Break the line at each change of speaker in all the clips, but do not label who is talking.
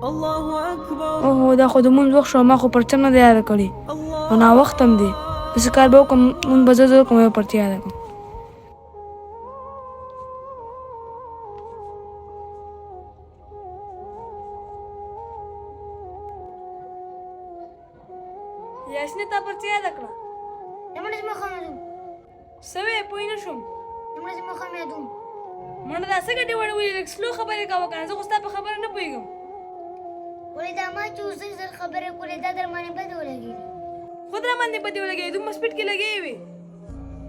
اوه دا خو د مونځ وخت شو، ما خو پرچم نه دی یاده کړی او ناوخت هم دی. داسې کار به وکړم مونځ به زه وکړم یو پرچه یاده کړم. یاسینه تا پرچه یاده کړه؟
لمړی زما خام یادوم.
څه وې پوه نه شوم.
لمړی زما خام یادوم.
منډه دا څه ګټې وړې ویلې لږ سلو خبرې کوه که نه، زه خو ستا په خبره نه پوهېږم.
ولې دا ما چې اوس زر خبرې کولې دا در باندې بدې ولګېدې.
خود را باندې بدې ولګېدې؟ دومره سپیډ کې لګېدې وې؟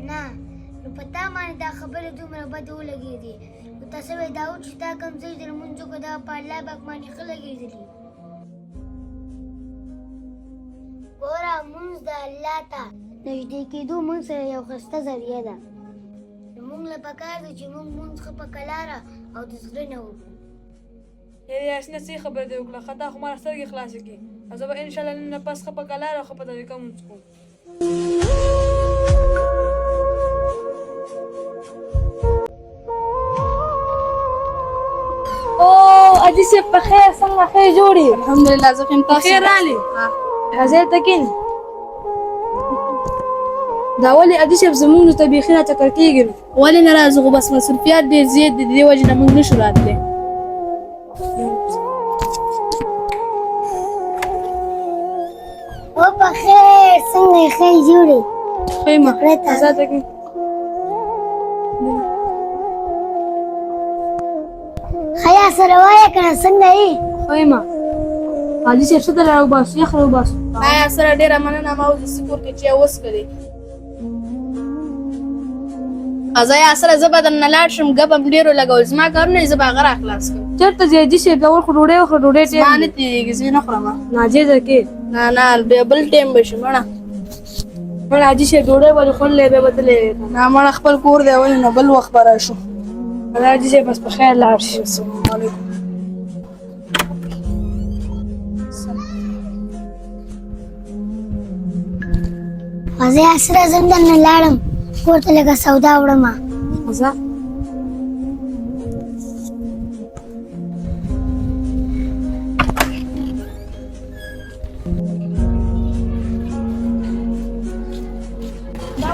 نه نو په تا باندې دا خبرې دومره بدې ولګېدې. نو تاسې وایي دا و چې تا کوم ځای د لمونځ وکړو دا په الله پاک باندې ښه لګېدلي. ګوره مونځ د الله ته نږدې کېدو مونږ سره یو ښایسته ذریعه ده. نو مونږ له پکار ده چې مونږ مونځ ښه په کلاره او د زړه نه وکړو.
یاسینه صحیح خبره دې وکړه، ښه تا خو ما سترګې خلاصې کړې او زه به انشاءالله نن نه پس ښه په کلاره او ښه په طریقه مونځ کوم. او ادي صاحب په خیر څنګه ښې جوړې؟
الحمدلله زه ښه یم. تاسو
خیر رالې؟ راځئ ته کښېنه. دا ولې ادي صاحب زمونږ ته بیخي راچکر کېږي نو؟
ولې نه راځو خو بس مصروفیات ډېر زیات دي، د دې وجې نه موږ نشو راتلی.
او په خیر څنګه یې ښې جوړې؟
ښه یم.
راځه ته کښېنه.
خیا سره وایه که نه څنګه یې؟
ښه یم. حاجي صاحب څه ته راوباسو؟ یخ راوباسو.
ما سره ډېره مننه، ما اوس داسې کور کې چې وڅښلې. زه یا سره زه به درنه لاړ شم، ګپ هم ډېر ولګول. زما کارونه زه به هغه راخلاص کړم.
چېرته ځې حاجي صاحب؟ اول خو ډوډۍ وخوره، ډوډۍ ټیم
زما نه تېرېږي، زه نه خورم.
ناجیزه کې
نه بیا بل ټایم به شي مړه.
مړه حاجي صاحب ډوډۍ به دې خوړلی بیا به تللی وې.
نه مړه خپل کور دی ولې نه، بل وخت به راشو.
حاجي صاحب بس په خیر لاړ شي.
السلام علیکم.
زه یا سره زه هم درنه لاړم کور ته لږه سودا وړمه.
ځه.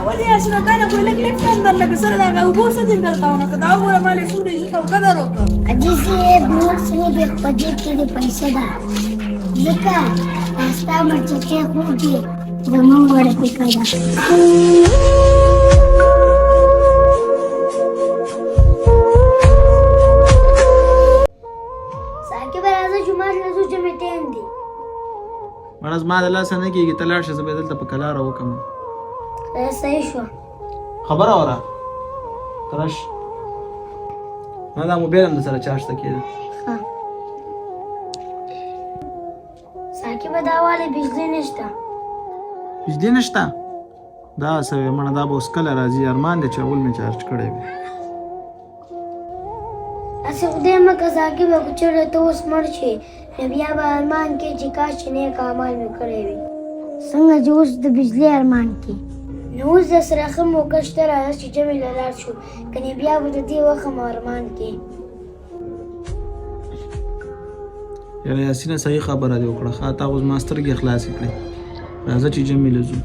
ولې یاسینه دا نه خو لږ لږ ټایم درلږه سره د هغه اوبو څه دې درته ونه کړه؟ دا وګوره ما لږ څومره زه ته قدر وکړه.
حاجي صاحب نور څه نه دي، په جیب کې دې پیسه ده، ځکه دا ستا مرچکۍ خور دي زمونږ وړه پیکه ده. ساقبه راځه جومات له ځو، جمعې ټایم دی.
مړه زما د لاسه نه کېږي، ته لاړ شه، زه به دلته په کلاره وکړم.
صحیح شوه.
خبره وره ته راشه. ما دا موبایل هم در سره چارج ته کېده.
ساقبه دا والی بجلی نشته.
بجلی نشته؟ دا څه وې مړه، دا به اوس کله راځي؟ ارمان دی چې اول مې چارج کړی وي.
هسې خدای مکه ساقبه که چېرته ته اوس مړ شې نو بیا به ارمان کې چې کاش چې نیک اعمال مې کړی وي، څنګه چې اوس د بجلی ارمان کې. نو اوس درسره ښه موقع شته، راځه چې جمعې له لاړ شو، کنې بیا به د دې وخت هم ارمان کې.
یاره یاسینه صحیح خبره دې وکړه، ښه تا اوس ما سترګې خلاصې کړې. راځه چې جمعې له ځو.